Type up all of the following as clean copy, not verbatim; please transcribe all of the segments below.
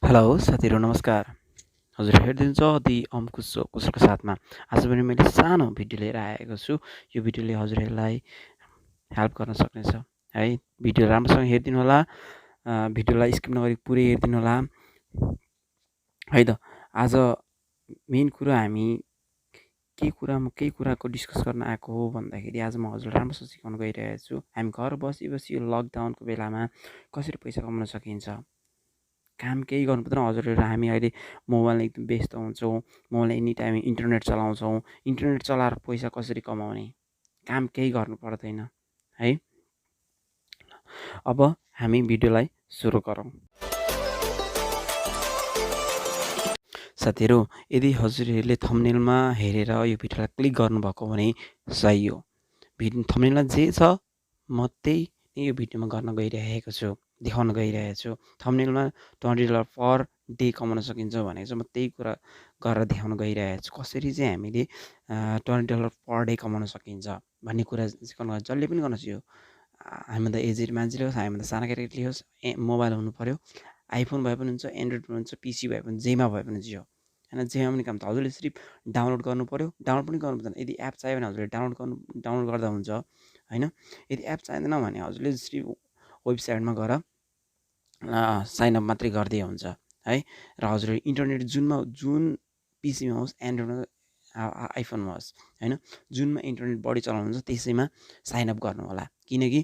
Hello साथीहरू नमस्कार। हजुर हेरिदिनुहुन्छ दि कुशलको साथमा आज पनि मैले सानो भिडियो लिएर आएको छु। यो भिडियोले हजुरहरूलाई हेल्प गर्न सक्नेछ है। भिडियो राम्रोसँग हेरिदिनु होला, भिडियोलाई स्किप नगरी पुरै हेरिदिनु होला है त। आज मेन कुरा हामी केही कुराको डिस्कस गर्न आएको हो भन्दाखेरि आज म हजुरलाई राम्रोसँग सिकाउन गइरहेको छु। हामी घर बसी यो लकडाउनको बेलामा कसरी पैसा कमाउन सकिन्छ। काम केही गर्नु पर्दैन हजुरहरू। हामी अहिले मोबाइलमा एकदम व्यस्त हुन्छौँ, मोबाइल एनी टाइम इन्टरनेट चलाउँछौँ। इन्टरनेट चलाएर पैसा कसरी कमाउने, काम केही गर्नु पर्दैन है। अब हामी भिडियोलाई सुरु गरौँ। साथीहरू, यदि हजुरहरूले थम्बनेलमा हेरेर यो भिडियोलाई क्लिक गर्नुभएको भने सही हो। थम्बनेलमा जे छ म त्यही यो भिडियोमा गर्न गइरहेको छु, देखाउन गइरहेको छु। थम्बनेलमा $20 पर डे कमाउन सकिन्छ भनेको चाहिँ म त्यही कुरा गरेर देखाउन गइरहेको छु। कसरी चाहिँ हामीले $20 पर डे कमाउन सकिन्छ भन्ने कुरा सिकाउन। जसले पनि गर्न सक्यो, हामीभन्दा एजेड मान्छेले होस्, हामीभन्दा सानो केटाकेटीले होस्, मोबाइल हुनु पऱ्यो। आइफोन भए पनि हुन्छ, एन्ड्रोइड पनि हुन्छ, पिसी भए पनि, जेमा भए पनि जियो होइन। जेमा पनि काम त हजुरले सिर्फ डाउनलोड गर्नु पऱ्यो। डाउनलोड पनि गर्नु पर्दैन। यदि एप चाहियो भने हजुरले डाउनलोड गर्दा हुन्छ होइन। यदि एप चाहिँदैन भने हजुरले सिर्फ वेबसाइटमा गएर साइनअप मात्रै गरिदिए हुन्छ है। र हजुरले इन्टरनेट जुन पिसीमा होस्, एन्ड्रोइडमा आइफोनमा होस् होइन, जुनमा इन्टरनेट बढी चलाउनुहुन्छ त्यसैमा साइनअप गर्नु होला। किनकि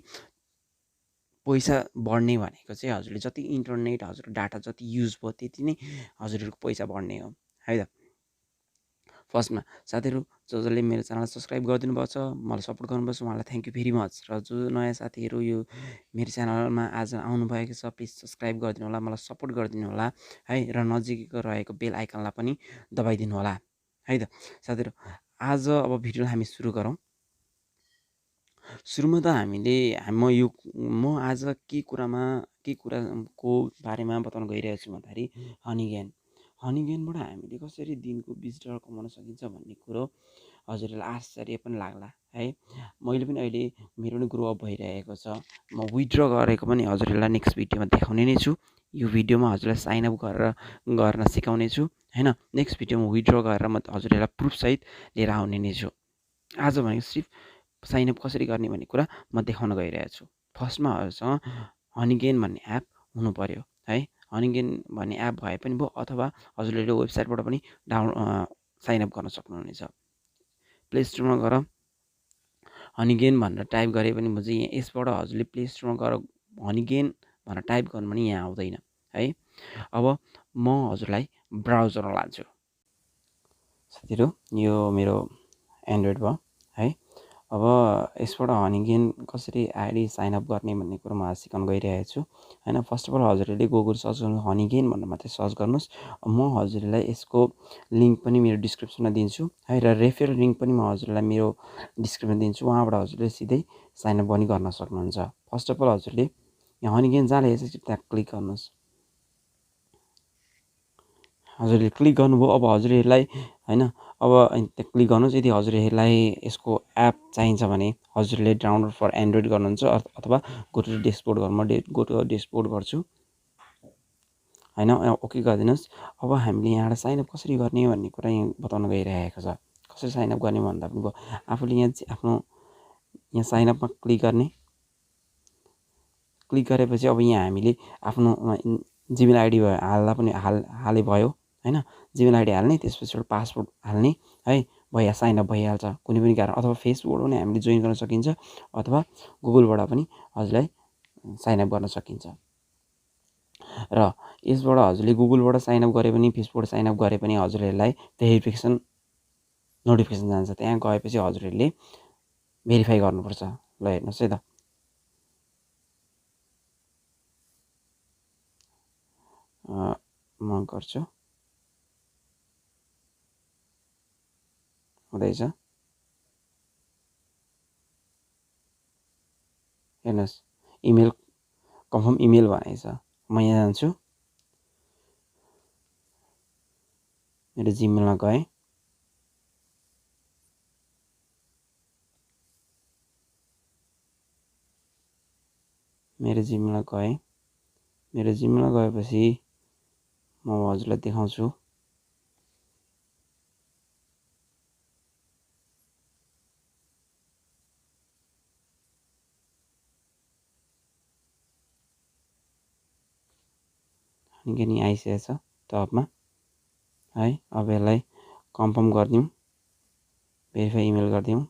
पैसा बढ्ने भनेको चाहिँ हजुरले जति इन्टरनेट हजुर डाटा जति युज भयो त्यति नै हजुरहरूको पैसा बढ्ने हो है त। फर्स्टमा साथीहरू जसले मेरो च्यानल सब्सक्राइब गरिदिनु भएको छ, मलाई सपोर्ट गर्नुभएको छ, उहाँलाई थ्याङ्क यू भेरी मच। र जो नयाँ साथीहरू यो मेरो च्यानलमा आज आउनुभएको छ, प्लिज सब्सक्राइब गरिदिनु होला, मलाई सपोर्ट गरिदिनु होला है। र नजिकै रहेको बेल आइकनलाई पनि दबाइदिनु होला है त। साथीहरू आज अब भिडियो हामी सुरु गरौँ। सुरुमा त म आज के कुराको बारेमा बताउन गइरहेको छु भन्दाखेरि हनीगेनबाट हामीले कसरी दिनको $20 कमाउन सकिन्छ भन्ने कुरो हजुरहरूलाई आश्चर्य पनि लाग्ला है। मैले पनि अहिले मेरो पनि ग्रो अप भइरहेको छ। म विथड्र गरेको पनि हजुरहरूलाई नेक्स्ट भिडियोमा देखाउने नै छु। यो भिडियोमा हजुरलाई साइनअप गर्न सिकाउने छु होइन। नेक्स्ट भिडियोमा विथड्र गरेर म हजुरहरूलाई प्रुफसहित लिएर आउने नै छु। आज भनेको सिर्फ साइनअप कसरी गर्ने भन्ने कुरा म देखाउन गइरहेको छु। फर्स्टमा हजुरसँग हनीगेन भन्ने एप हुनु पऱ्यो है। हनीगेन भन्ने एप भए पनि भयो, अथवा हजुरले वेबसाइटबाट पनि साइनअप गर्न सक्नुहुनेछ। प्ले स्टोरमा गएर हनीगेन भनेर टाइप गरे पनि हुन्छ। यसबाट हजुरले प्ले स्टोरमा गएर हनीगेन भनेर टाइप गर्नु पनि यहाँ आउँदैन है। अब म हजुरलाई ब्राउजरमा लान्छु। साथीहरू यो मेरो एन्ड्रोइड भयो है। अब यसबाट हनीगेन कसरी आइडी साइनअप गर्ने भन्ने कुरो म सिकाउन गइरहेको छु होइन। फर्स्ट अफ अल हजुरहरूले गुगल सर्च गर्नु, हनीगेन भनेर मात्रै सर्च गर्नुहोस्। म हजुरलाई यसको लिङ्क पनि मेरो डिस्क्रिप्सनमा दिन्छु है। र रेफरल लिङ्क पनि म हजुरलाई मेरो डिस्क्रिप्सनमा दिन्छु। उहाँबाट हजुरले सिधै साइनअप पनि गर्न सक्नुहुन्छ। फर्स्ट अफ अल हजुरले यहाँ हनीगेन जहाँ लेखेको छ त्यहाँ क्लिक गर्नुहोस्। हजुरले क्लिक गर्नुभयो। अब हजुरहरूलाई होइन, अब त्यहाँ क्लिक गर्नुहोस्। यदि हजुरहरूलाई यसको एप चाहिन्छ भने हजुरले डाउनलोड फर एन्ड्रोइड गर्नुहुन्छ, अथवा गो टु डेस्कबोर्ड गर्नु। म गो टु डेस्कबोर्ड गर्छु होइन। ओके गरिदिनुहोस्। अब हामीले यहाँबाट साइनअप कसरी गर्ने भन्ने कुरा यहाँ बताउन गइरहेको छ। कसरी साइनअप गर्ने भन्दा पनि भयो, आफूले यहाँ साइनअपमा क्लिक गर्ने। क्लिक गरेपछि अब यहाँ हामीले आफ्नो जिमेल आइडी हाल्दा पनि हाले भयो होइन। जिमेल आइडी हाल्ने, त्यसपछि एउटा पासवर्ड हाल्ने है, साइनअप भइहाल्छ। कुनै पनि कारण, अथवा फेसबुकबाट पनि हामीले जोइन गर्न सकिन्छ, अथवा गुगलबाट पनि हजुरलाई साइनअप गर्न सकिन्छ। र यसबाट हजुरले गुगलबाट साइनअप गरे पनि, फेसबुकबाट साइनअप गरे पनि हजुरहरूलाई भेरिफिकेसन नोटिफिकेसन जान्छ। त्यहाँ गएपछि हजुरहरूले भेरिफाई गर्नुपर्छ। ल हेर्नुहोस् है त, म गर्छु। हुँदैछ हेर्नुहोस्, इमेल कन्फर्म इमेल भनेको छ। म यहाँ जान्छु, मेरो जिमेलमा गएँ। मेरो जिमेलमा गएपछि म हजुरलाई देखाउँछु। निकै नि आइसकेको छ टपमा है। अब यसलाई कन्फर्म गरिदिउँ, भेरिफाई इमेल गरिदिउँ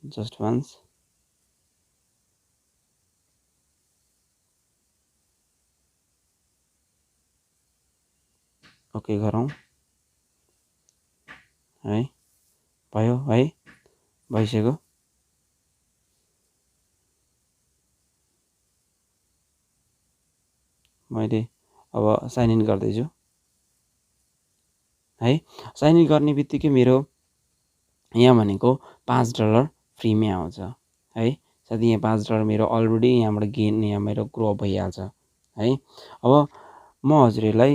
जस्ट वान्स। ओके गरौँ है। भयो है, भइसक्यो। मैले अब साइन इन गर्दैछु है। साइन इन गर्ने बित्तिकै मेरो यहाँ भनेको $5 फ्रीमै आउँछ है। साथै यहाँ $5 मेरो अलरेडी यहाँबाट गेन, यहाँ मेरो ग्रो भइहाल्छ है। अब म हजुरहरूलाई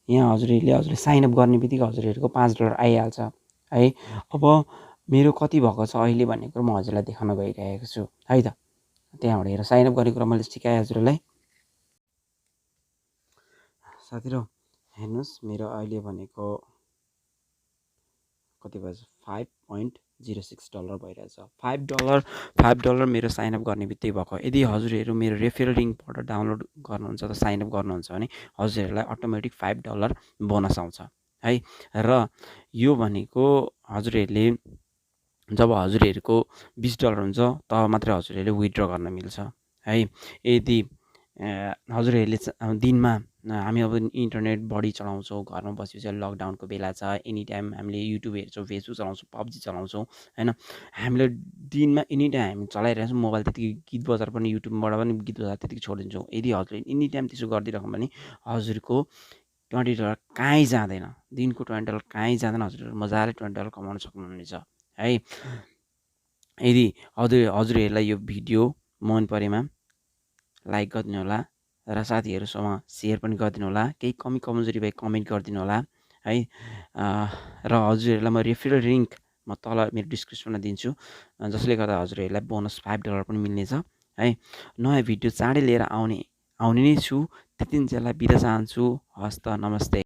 यहाँ हजुरहरूले साइनअप गर्ने बित्तिकै हजुरहरूको $5 आइहाल्छ है। अब मेरो कति भएको छ अहिले भन्ने कुरो म हजुरलाई देखाउन गइरहेको छु है त। त्यहाँबाट हेर साइनअप गर्ने कुरा मैले सिकाएँ हजुरलाई। साथीहरू हेर्नुहोस्, मेरो अहिले भनेको कति भएछ, $5.06 भइरहेछ। $5 मेरो साइनअप गर्ने बित्तिकै भएको। यदि हजुरहरू मेरो रेफरल लिङ्कबाट डाउनलोड गर्नुहुन्छ त साइनअप गर्नुहुन्छ भने हजुरहरूलाई अटोमेटिक $5 बोनस आउँछ है। र यो भनेको हजुरहरूले जब हजुरहरूको $20 हुन्छ तब मात्रै हजुरहरूले विथड्र गर्न मिल्छ है। यदि हजुरहरूले दिनमा हामी अब इन्टरनेट बढी चलाउँछौँ, घरमा बसेपछि लकडाउनको बेला छ, एनी टाइम हामीले युट्युब हेर्छौँ, फेसबुक चलाउँछौँ, पब्जी चलाउँछौँ होइन। हामीले दिनमा एनी टाइम हामी चलाइरहेछौँ मोबाइल, त्यतिकै गीत बजार पनि युट्युबबाट पनि गीत बजार त्यतिकै छोडिदिन्छौँ। यदि हजुरले एनी टाइम त्यसो गरिदिइरहनु भने हजुरको $20 कहीँ जाँदैन। दिनको $20 कहीँ जाँदैन। हजुरहरू मजाले $20 कमाउन सक्नुहुनेछ है। यदि हजुरहरूलाई यो भिडियो मन परेमा लाइक गरिदिनु होला र साथीहरूसँग सेयर पनि गरिदिनु होला। केही कमी कमजोरी भए कमेन्ट गरिदिनु होला है। र हजुरहरूलाई म रेफरल लिङ्क म तल मेरो डिस्क्रिप्सनमा दिन्छु, जसले गर्दा हजुरहरूलाई बोनस $5 पनि मिल्नेछ है। नयाँ भिडियो चाँडै लिएर आउने नै छु। त्यतिन्जेललाई बिदा चाहन्छु। हस्त, नमस्ते।